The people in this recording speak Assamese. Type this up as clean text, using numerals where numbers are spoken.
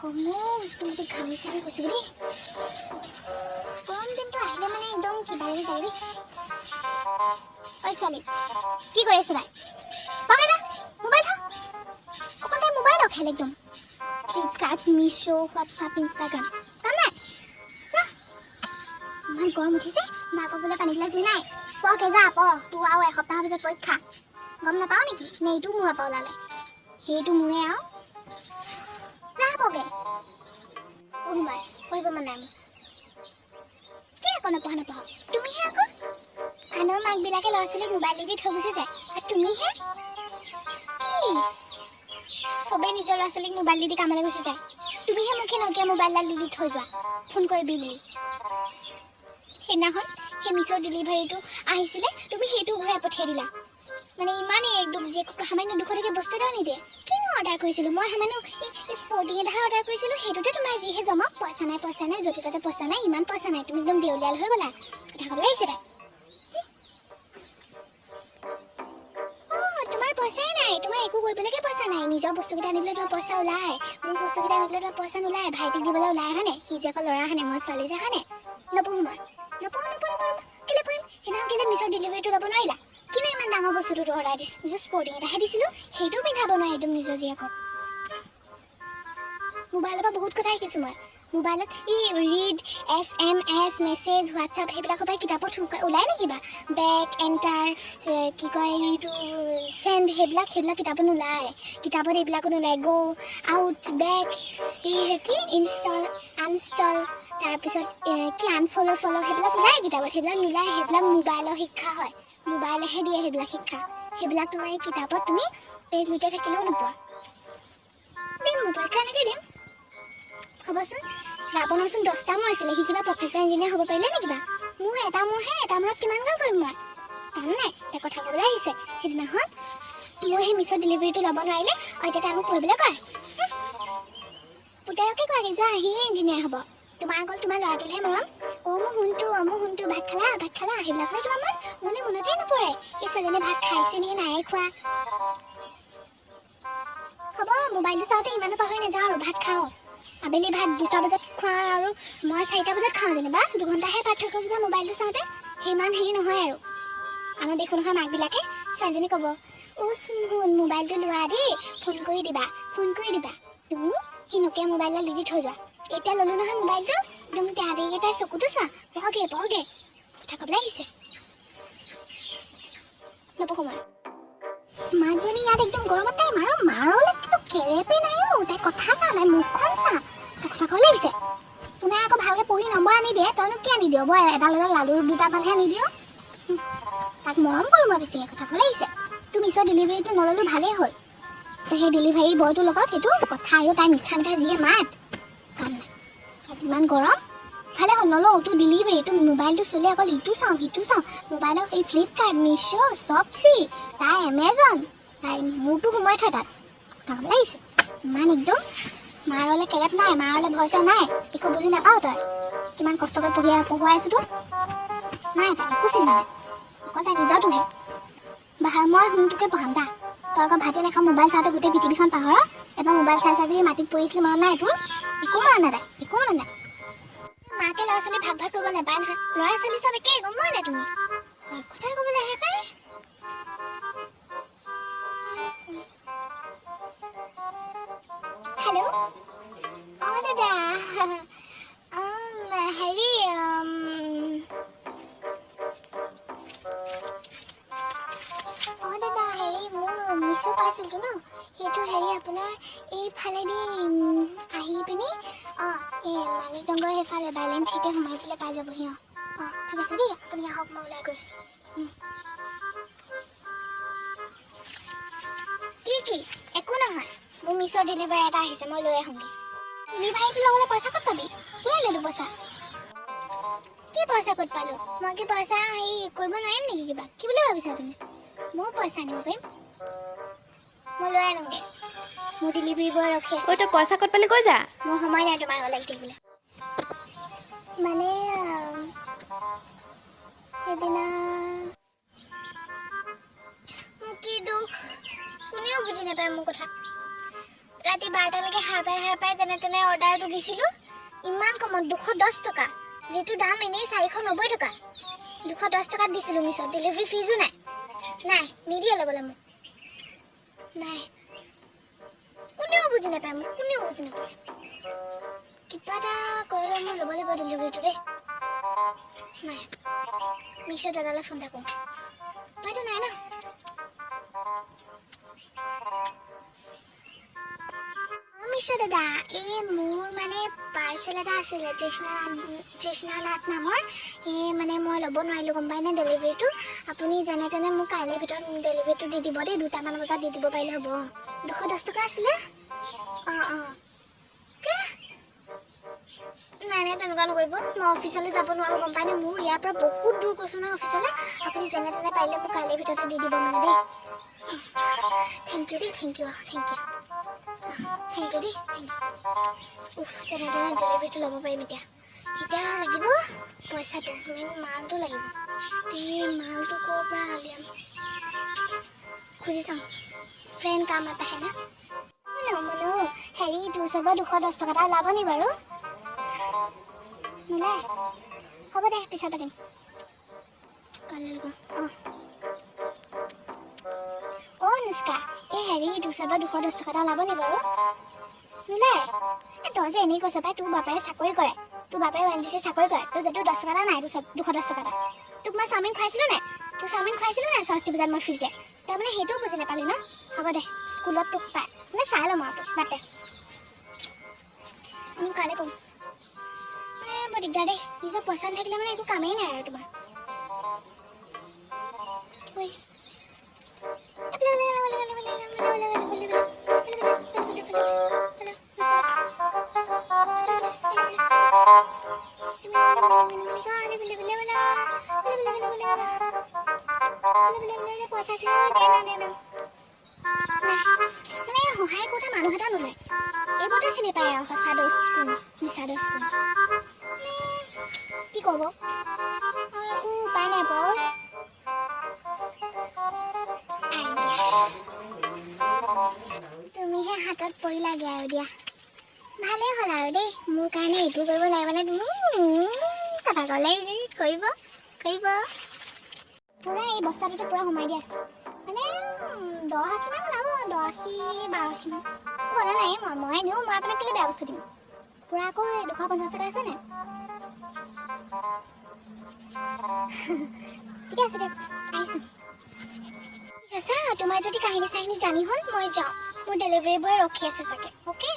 তুমি ঘামিছে কৈছো দেই গৰম দিনটো আহিলে মানে একদম কিবা লাগি যায় দেই ঐ ছোৱালী কি কৰি আছে তাই মোবাইল চা অকল তাই মোবাইল খেলে একদম ফ্লিপকাৰ্ট মিছো হোৱাটছআপ ইনষ্টাগ্ৰাম কাম নাই ইমান গৰম উঠিছে মাকক বোলে পানী গিলাচ জুই নাই পকে যা তোৰ আৰু এসপ্তাহৰ পিছত পৰীক্ষা গম নাপাও নেকি নে এইটো মূৰৰ পৰা ওলালে সেইটো মোৰে আৰু যা পকে পঢ়িবাই পঢ়িব মন নাই মোৰ কি আকৌ নপঢ়া তুমিহে আকৌ আনৰ মাকবিলাকে ল'ৰা ছোৱালীক মোবাইল দি থৈ গুচি যায় আৰু তুমিহে চবেই নিজৰ ল'ৰা ছোৱালীক মোবাইল দি কামলৈ গুচি যায় তুমিহে মুখে নকিয়া মোবাইলডাল দি থৈ যোৱা ফোন কৰিবি বুলি সেইদিনাখন সেই মিছৰ ডেলিভাৰীটো আহিছিলে তুমি সেইটো ঘূৰাই পঠিয়াই দিলা মানে ইমানেই একদম যে সামান্য 200 টকীয়া বস্তু এটাও নিদিয়ে কিনো অৰ্ডাৰ কৰিছিলোঁ মই সামান্য এই স্পৰ্টিং এটাহে অৰ্ডাৰ কৰিছিলোঁ সেইটোতে তোমাৰ যিহে জমক পইচা নাই য'তে ত'তে পইচা নাই ইমান পইচা নাই তুমি একদম দেউলিয়াল হৈ গ'লা কথা ক'বলৈ আহিছে তাই তোমাৰ পইচাই নাই তোমাৰ একো কৰিবলৈকে পইচা নাই নিজৰ বস্তুকেইটা আনিবলৈ তোমাৰ পইচা ওলায় মোৰ বস্তুকেইটা আনিবলৈ তোমাৰ পইচা নোলায় ভাইটিক দিবলৈ ওলাই আহানে সি যে অকল ল'ৰা আহানে মই ছোৱালী যে আহানে নপঢ়ো মই নপঢ়ো কেলৈ পঢ়িম সেইদিনাখন কেলৈ মিছৰ ডেলিভাৰীটো ল'ব নোৱাৰিলা কিনো ইমান ডাঙৰ বস্তুটো অৰ্ডাৰ দিছোঁ নিজৰ স্পৰ্টিং এটাহে দিছিলোঁ সেইটোও পিন্ধাব নোৱাৰি একদম নিজৰ জীয়েকক মোবাইলৰ পৰা বহুত কথা শিকিছোঁ মই মোবাইলত ৰিড SMS মেছেজ হোৱাটছআপ সেইবিলাকৰ পৰাই কিতাপত ওলাই নে কিবা বেক এণ্টাৰ কি কয় এইটো চেণ্ড সেইবিলাক কিতাপত নোলায় কিতাপত এইবিলাকো নোলায় গ' আউট বেক কি ইনষ্টল আনষ্টল তাৰপিছত কি আনফল' সেইবিলাক ওলায় কিতাপত সেইবিলাক নোলায় সেইবিলাক মোবাইলৰ শিক্ষা হয় মোবাইলেহে দিয়ে সেইবিলাক শিক্ষা সেইবিলাক তোমাৰ এই কিতাপত তুমি পেজ লুটিয়াই থাকিলেও নোপোৱা দিম মোৰ পৰীক্ষা এনেকৈ দিম হ'বচোন ৰাৱণৰচোন 10টা মূৰ আছিলে সি কিবা প্ৰফেচাৰ ইঞ্জিনিয়াৰ হ'ব পাৰিলে নে কিবা মোৰ এটা মূৰত কিমান গাল কৰিম মই কাম নাই তাই কথা ক'বলৈ আহিছে সেইদিনাখন মই সেই মিছৰ ডেলিভাৰীটো ল'ব নোৱাৰিলে এতিয়া তাই মোক পঢ়িবলৈ কয় পুতেৰকে কয় যোৱা আহিয়ে ইঞ্জিনিয়াৰ হ'ব তোমাৰ অকল তোমাৰ ল'ৰাটোলৈহে মৰম মোৰ শুনটো ভাত খালা সেইবিলাক লৈ তোমাৰ মোলৈ মনতেই নপৰে এই ছোৱালীজনীয়ে ভাত খাইছে নে নাই খোৱা হ'ব মোবাইলটো চাওঁতে ইমানো পাহৰি নাযাওঁ আৰু ভাত খাওঁ আবেলি ভাত 2টা বজাত খোৱা আৰু মই 4টা বজাত খাওঁ যেনিবা 2 ঘণ্টাহে পাৰ্থক্য কিবা মোবাইলটো চাওঁতে সিমান হেৰি নহয় আৰু আমাৰ দেখোন নহয় মাকবিলাকে ছোৱালীজনী ক'ব শুন মোবাইলটো লোৱা দেই ফোন কৰি দিবা তুমি সি নোকিয়া মোবাইলডাল দি থৈ যোৱা এতিয়া ল'লোঁ নহয় মোবাইলটো একদম তাই চকুটো চোৱা পঢ়গে কথা ক'বলৈ আহিছে নপঢ়ো মই মাকজনী ইয়াত একদম গৰমত তাই মাৰলৈ কিন্তু কেৰেপে নাই তাই কথা চা তাই মুখখন চা তাই কথা ক'বলৈ আহিছে পোনাই আকৌ ভালকৈ পঢ়ি নম্বৰ আনি দিয়ে তইনো কি আনি দিয় এডাল লাডুৰ 2টামানহে আনি দিয় তাক মৰম কৰোঁ মই বেছিকৈ কথা ক'বলৈ আহিছে তুমি মিছৰ ডেলিভাৰীটো নল'লোঁ ভালেই হ'ল সেই ডেলিভাৰী বয়টোৰ লগত সেইটো কথা আহিও তাই মিঠা যিয়ে মাত কাম নাই ইমান গৰম ভালে হ'ল নলওঁ তোৰ ডেলিভাৰী তোৰ মোবাইলটো চলি অকল ইটো চাওঁ সিটো চাওঁ মোবাইলত এই ফ্লিপকাৰ্ট মিছো চবচি তাই এমেজন তাই মোৰতো সোমাই থয় তাত কথা ক'বলৈ আহিছে ইমান একদম মাৰলৈ কেৰেপ নাই মাৰলৈ ভয় চয় নাই একো বুজি নাপাওঁ তই কিমান কষ্ট কৰি পঢ়ুৱাই আছোঁ তোক নাই তাই একো চিন্তা নাই অকল তাই নিজৰটোহে মই শুনটোকে পঢ়াম দা তই আকৌ ভাতে নাখাওঁ মোবাইল চাওঁতে গোটেই পৃথিৱীখন পাহৰ এবাৰ মোবাইল চাই মাটিত পৰিছিলোঁ মনত নাই তোৰ একো মনত নাই মাকে ল'ৰা ছোৱালী ভাগ কৰিব নাপায় নহয় ল'ৰা ছোৱালী চব একেই গম পোৱা নাই তুমি কথা ক'বলৈ আহে পাই হেল্ল' দাদা হেৰি দাদা হেৰি মোৰ মিছো পাৰ্চেলটো ন সেইটো হেৰি আপোনাৰ এইফালেদি আহি পিনি এই মানিক ডংগৰ সেইফালে বাইলেন 3তে সোমাই দিলে পাই যাবহি ঠিক আছে দেই আপুনি আহক মই ওলাই গৈছোঁ কি একো নহয় মোৰ মিছৰ ডেলিভাৰী এটা আহিছে মই লৈ আহোঁগৈ ডেলিভাৰীটো ল'বলৈ পইচা ক'ত পাবি কোনে ল'লোঁ পইচা কি পইচা ক'ত পালোঁ মই কি পইচা হেৰি কৰিব নোৱাৰিম নেকি কিবা কি বুলি ভাবিছা তুমি ময়ো পইচা আনিব পাৰিম মই লৈ আনোগৈ মোৰ ডেলিভাৰী বয় ৰখি আছে তই পইচা ক'ত পালি কৈ যা মোৰ সময় নাই তোমাৰ লাগি থাকিবলৈ মানে সেইদিনা মোৰ কি দুখ কোনেও বুজি নাপায় মোৰ কথা ৰাতি 12টালৈকে সাৰ পাই যেনে তেনে অৰ্ডাৰটো দিছিলোঁ। ইমান কমত 210 টকা, যিটো দাম এনেই 490 টকা। 210 টকাত দিছিলোঁ মিছত, ডেলিভাৰী ফিজো নাই। নাই, নিদিয়ে ল'বলৈ মোক। নাই, কোনেও বুজি নাপায় মোক, কোনেও বুজি নাপায়। কিবা এটা কৰিলে মই ল'ব লাগিব ডেলিভাৰীটো দেই। নাই, মিছ' দাদালৈ ফোন এটা কৰোঁ। উপায়তো নাই ন। মিছ' দাদা, এই মোৰ মানে পাৰ্চেল এটা আছিলে তৃষ্ণা নাথ নামৰ। মানে মই ল'ব নোৱাৰিলোঁ, গম পায়নে ডেলিভাৰীটো। আপুনি যেনে তেনে মোক কাইলৈ ভিতৰত ডেলিভাৰীটো দি দিব দেই, 2টামান বজাত দি দিব পাৰিলে হ'ব। 210 টকা আছিলে। অঁ নাই, তেনেকুৱা নকৰিব। মই অফিচলৈ যাব নোৱাৰোঁ, গম পায়নে। মোৰ ইয়াৰ পৰা বহুত দূৰ কৈছোঁ নহয় অফিচলৈ। আপুনি যেনে তেনে পাৰিলে মোক কাইলৈ ভিতৰতে দি দিব মানে দেই। থেংক ইউ দেই, থেংক ইউ দেই, থেংক ইউ। যেনে তেনে ডেলিভাৰীটো ল'ব পাৰিম এতিয়া লাগিব পইচাটো, মেইন মালটো লাগিব। এই মালটো ক'ৰ পৰা উলিয়াম খুজি চাওঁ। ফ্ৰেণ্ড কাম এটাহে না। মনো হেৰি 210 টকা এটা ওলাব নি বাৰু? নোলায়? হ'ব দে, পিছত পাতিম। অনুষ্কা, এই হেৰি 210 টকা এটা ওলাব নি বাৰু? নোলায়? তই যে এনেই কৈছ পাই, তোৰ বাপেৰে চাকৰি কৰে, তোৰ বাপেৰে ONGC চাকৰি কৰে, তোৰ যদিও 10 টকা এটা নাই, 210 টকা এটা। তোক মই চাওমিন খুৱাইছিলোঁ নাই? তোৰ চাওমিন খুৱাইছিলোঁ নাই সৰস্বতী পূজাত মই ফ্ৰীতে? তই মানে সেইটোও বুজি নাপালি ন? হ'ব দে, স্কুলত তোক পাই মানে চাই ল'ম আৰু তোক, বাদ দে। আমি কাইলৈ ক'ম। মানে বৰ দিগদাৰ দেই, নিজৰ পইচা নাথাকিলে মানে একো কামেই নাই আৰু তোমাৰ। মানে সহায় কৰোঁতে মানুহ এটা নোলায়। এইবোৰতে চিনি পায় আৰু সঁচা দোষ কোন, মিছা দোষ কোন। কি ক'ব? একো উপায় নাই বাৰু। তুমিহে হাতত পৰিলাগে আৰু দিয়া। ভালেই হ'ল আৰু দেই, মোৰ কাৰণে এইটো কৰিব নাই মানে কথা ক'লে কৰিব পূৰা এই বস্তাটোতে পূৰা সোমাই দিয়া আছে। মানে 10 আশীমান ওলাব, 10 আশী 12 আশীমান। কথা নাই, মই নিওঁ, মই আপোনাক কেলৈ বেয়া বস্তু দিম। পূৰা আকৌ 250 টকা আছে নাই? ঠিকে আছে দিয়ক, আহিছোঁ। ঠিক আছে, তোমাৰ যদি কাহিনী চাহিনী জানি হ'ল, মই যাওঁ। মোৰ ডেলিভাৰী বয় ৰখি আছে চাগে। অ'কে।